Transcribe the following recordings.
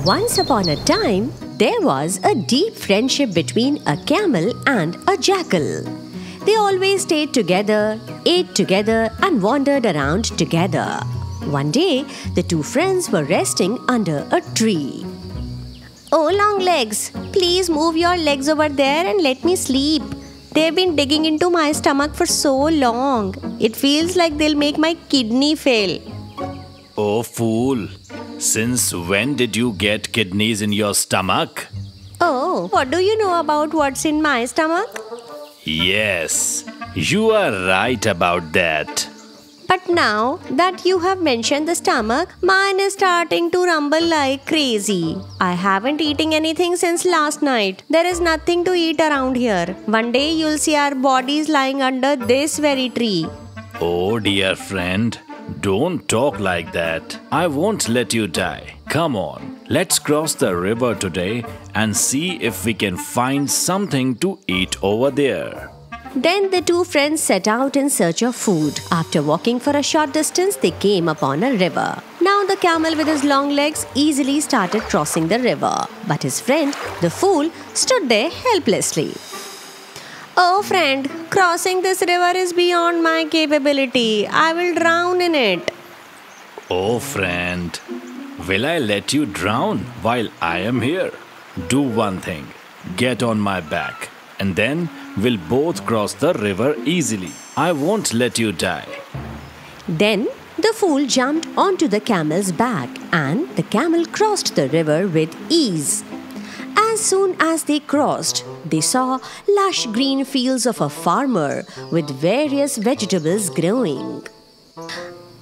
Once upon a time, there was a deep friendship between a camel and a jackal. They always stayed together, ate together, and wandered around together. One day, the two friends were resting under a tree. "Oh, Longlegs, please move your legs over there and let me sleep. They've been digging into my stomach for so long. It feels like they'll make my kidney fail." Oh, fool! Since when did you get kidneys in your stomach? "Oh, what do you know about what's in my stomach?" Yes, you are right about that. But now that you have mentioned the stomach, mine is starting to rumble like crazy. I haven't eaten anything since last night. There is nothing to eat around here. One day you'll see our bodies lying under this very tree. Oh, dear friend, don't talk like that. I won't let you die. Come on, let's cross the river today and see if we can find something to eat over there. Then the two friends set out in search of food. After walking for a short distance, they came upon a river. Now the camel with his long legs easily started crossing the river. But his friend, the fool, stood there helplessly. "Oh friend, crossing this river is beyond my capability. I will drown in it." Oh, friend, will I let you drown while I am here? Do one thing, get on my back, and then we'll both cross the river easily. I won't let you die. Then the fool jumped onto the camel's back, and the camel crossed the river with ease. As soon as they crossed, they saw lush green fields of a farmer with various vegetables growing.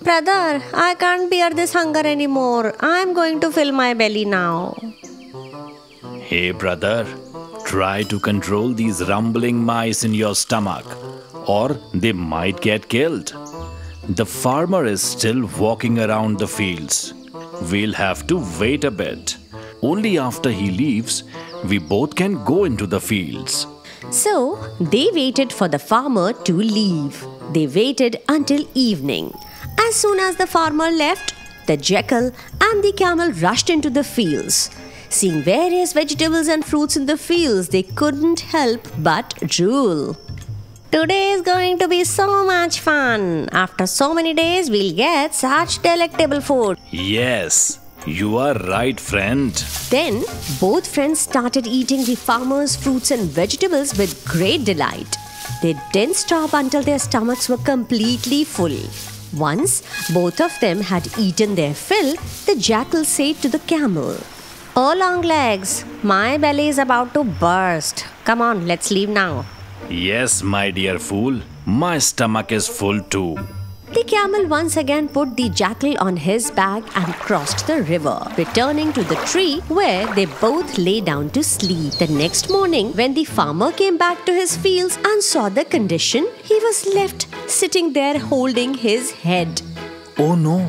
"Brother, I can't bear this hunger anymore. I'm going to fill my belly now." Hey, brother, try to control these rumbling mice in your stomach, or they might get killed. The farmer is still walking around the fields. We'll have to wait a bit. Only after he leaves, we both can go into the fields. So they waited for the farmer to leave. They waited until evening. As soon as the farmer left, the jackal and the camel rushed into the fields. Seeing various vegetables and fruits in the fields, they couldn't help but drool. "Today is going to be so much fun. After so many days, we'll get such delectable food." Yes, you are right, friend. Then both friends started eating the farmer's fruits and vegetables with great delight. They didn't stop until their stomachs were completely full. Once both of them had eaten their fill, the jackal said to the camel, "Oh, Longlegs, my belly is about to burst. Come on, let's leave now." Yes, my dear fool, my stomach is full too. The camel once again put the jackal on his back and crossed the river, returning to the tree where they both lay down to sleep. The next morning, when the farmer came back to his fields and saw the condition, he was left sitting there holding his head. Oh no,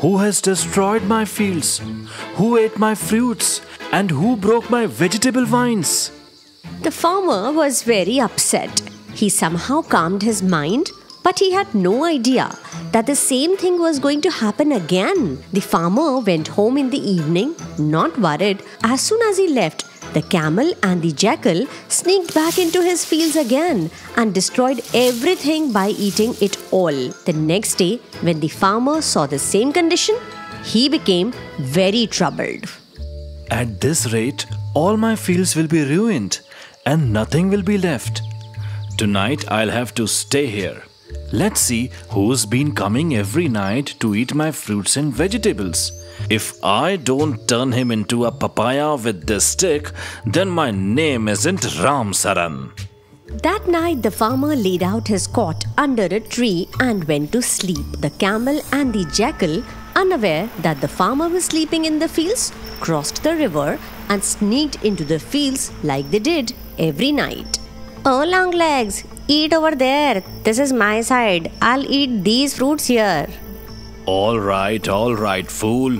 who has destroyed my fields? Who ate my fruits? And who broke my vegetable vines? The farmer was very upset. He somehow calmed his mind, but he had no idea that the same thing was going to happen again. The farmer went home in the evening, not worried. As soon as he left, the camel and the jackal sneaked back into his fields again and destroyed everything by eating it all. The next day, when the farmer saw the same condition, he became very troubled. At this rate, all my fields will be ruined and nothing will be left. Tonight I'll have to stay here. Let's see who's been coming every night to eat my fruits and vegetables. If I don't turn him into a papaya with this stick, then my name isn't Ram Saran. That night, the farmer laid out his cot under a tree and went to sleep. The camel and the jackal, unaware that the farmer was sleeping in the fields, crossed the river and sneaked into the fields like they did every night. "Oh, Longlegs, eat over there. This is my side. I'll eat these fruits here." All right, fool.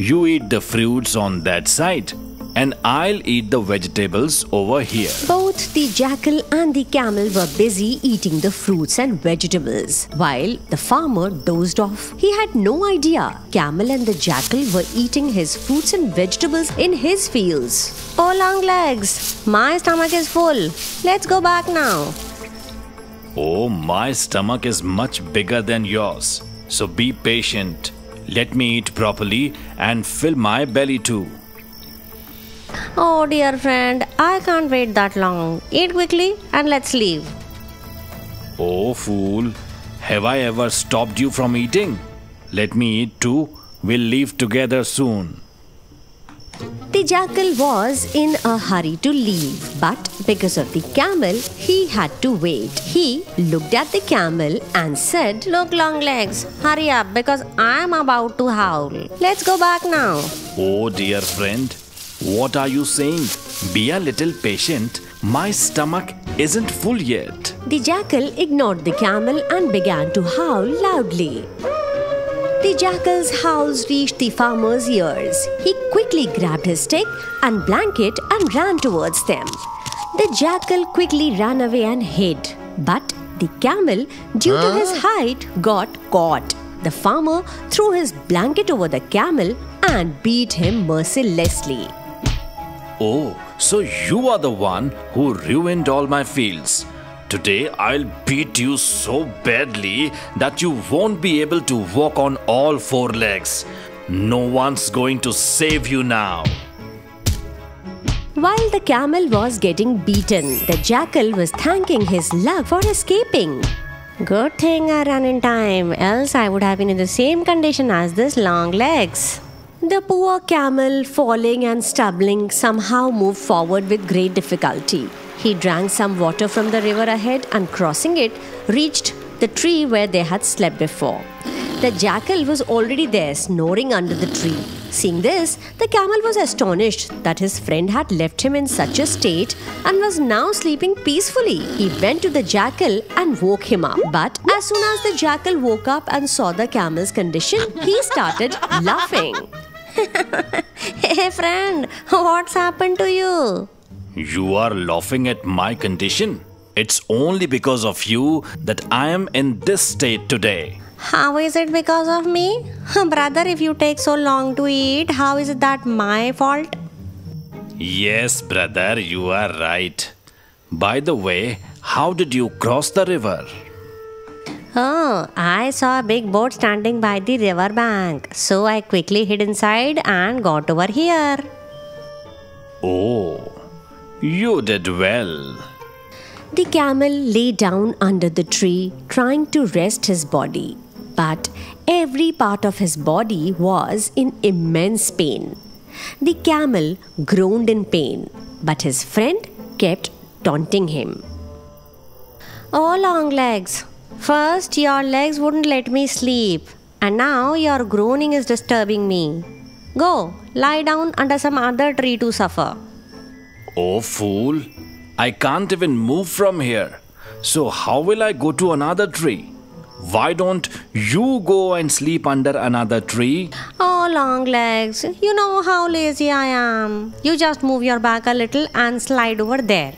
You eat the fruits on that side. and I'll eat the vegetables over here. Both the jackal and the camel were busy eating the fruits and vegetables, while the farmer dozed off. He had no idea camel and the jackal were eating his fruits and vegetables in his fields. Oh, Longlegs, my stomach is full. Let's go back now. Oh, my stomach is much bigger than yours. So be patient. Let me eat properly and fill my belly too. Oh dear friend, I can't wait that long. Eat quickly and let's leave. Oh fool, have I ever stopped you from eating? Let me eat too. We'll leave together soon. The jackal was in a hurry to leave, but because of the camel, he had to wait. He looked at the camel and said, "Look, Longlegs, hurry up because I'm about to howl. Let's go back now." Oh dear friend, what are you saying? Be a little patient. My stomach isn't full yet. The jackal ignored the camel and began to howl loudly. The jackal's howls reached the farmer's ears. He quickly grabbed his stick and blanket and ran towards them. The jackal quickly ran away and hid, but the camel, due to his height, got caught. The farmer threw his blanket over the camel and beat him mercilessly. Oh, so you are the one who ruined all my fields. Today I'll beat you so badly that you won't be able to walk on all four legs. No one's going to save you now. While the camel was getting beaten, the jackal was thanking his luck for escaping. Good thing I ran in time, else I would have been in the same condition as this Longlegs. The poor camel, falling and stumbling, somehow moved forward with great difficulty. He drank some water from the river ahead and crossing it, reached the tree where they had slept before. The jackal was already there, snoring under the tree. Seeing this, the camel was astonished that his friend had left him in such a state and was now sleeping peacefully. He went to the jackal and woke him up. But as soon as the jackal woke up and saw the camel's condition, he started laughing. Hey friend, what's happened to you? You are laughing at my condition. It's only because of you that I am in this state today. How is it because of me? Brother, if you take so long to eat, how is it that my fault? Yes, brother, you are right. By the way, how did you cross the river? Oh, I saw a big boat standing by the river bank. So I quickly hid inside and got over here. Oh, you did well. The camel lay down under the tree, trying to rest his body. But every part of his body was in immense pain. The camel groaned in pain, but his friend kept taunting him. Oh, Longlegs, first your legs wouldn't let me sleep, and now your groaning is disturbing me. Go, lie down under some other tree to suffer. Oh, fool. I can't even move from here. So how will I go to another tree? Why don't you go and sleep under another tree? Oh, Longlegs, you know how lazy I am. You just move your back a little and slide over there.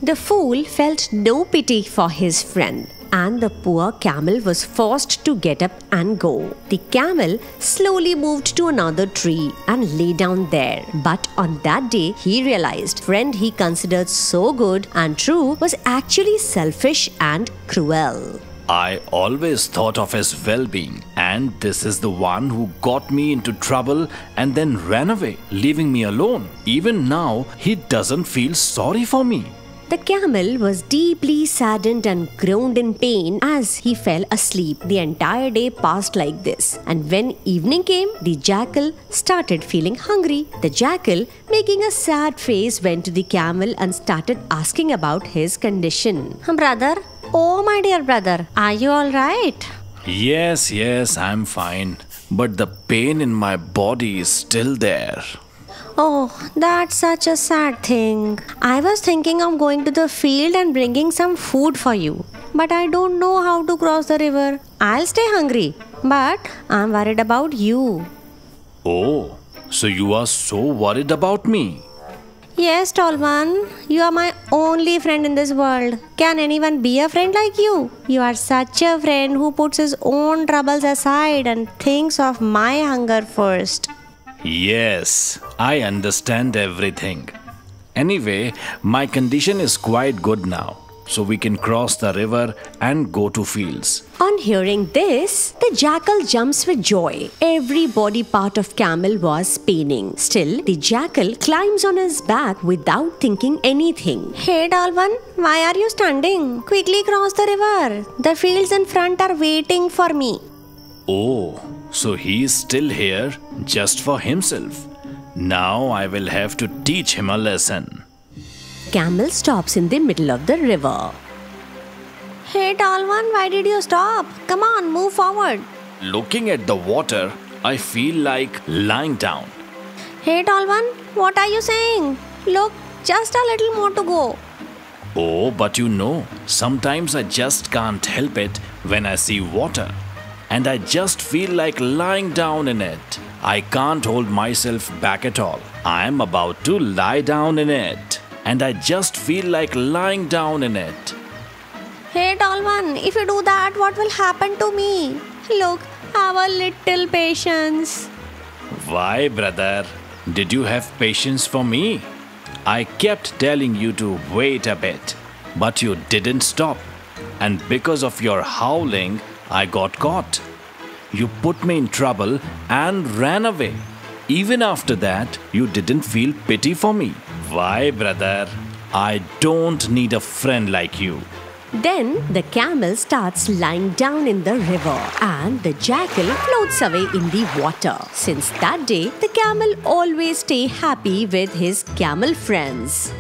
The fool felt no pity for his friend, and the poor camel was forced to get up and go. The camel slowly moved to another tree and lay down there. But on that day, he realized friend he considered so good and true was actually selfish and cruel. I always thought of his well-being, and this is the one who got me into trouble and then ran away, leaving me alone. Even now, he doesn't feel sorry for me. The camel was deeply saddened and groaned in pain as he fell asleep. The entire day passed like this, and when evening came, the jackal started feeling hungry. The jackal, making a sad face, went to the camel and started asking about his condition. Brother, oh my dear brother, are you all right? Yes, I'm fine. But the pain in my body is still there. Oh, that's such a sad thing. I was thinking of going to the field and bringing some food for you. But I don't know how to cross the river. I'll stay hungry. But I'm worried about you. Oh, so you are so worried about me? Yes, tall one. You are my only friend in this world. Can anyone be a friend like you? You are such a friend who puts his own troubles aside and thinks of my hunger first. Yes, I understand everything. Anyway, my condition is quite good now, so we can cross the river and go to fields. On hearing this, the jackal jumps with joy. Every body part of camel was paining. Still, the jackal climbs on his back without thinking anything. Hey, Dalvan, why are you standing? Quickly cross the river. The fields in front are waiting for me. Oh, so he is still here just for himself. Now I will have to teach him a lesson. Camel stops in the middle of the river. Hey, tall one, why did you stop? Come on, move forward. Looking at the water, I feel like lying down. Hey, tall one, what are you saying? Look, just a little more to go. Oh, but you know, sometimes I just can't help it when I see water. And I just feel like lying down in it. I can't hold myself back at all. I am about to lie down in it. And I just feel like lying down in it. Hey, tall one, if you do that, what will happen to me? Look, have a little patience. Why, brother? Did you have patience for me? I kept telling you to wait a bit, but you didn't stop. And because of your howling, I got caught. You put me in trouble and ran away. Even after that, you didn't feel pity for me. Why, brother? I don't need a friend like you. Then the camel starts lying down in the river and the jackal floats away in the water. Since that day, the camel always stays happy with his camel friends.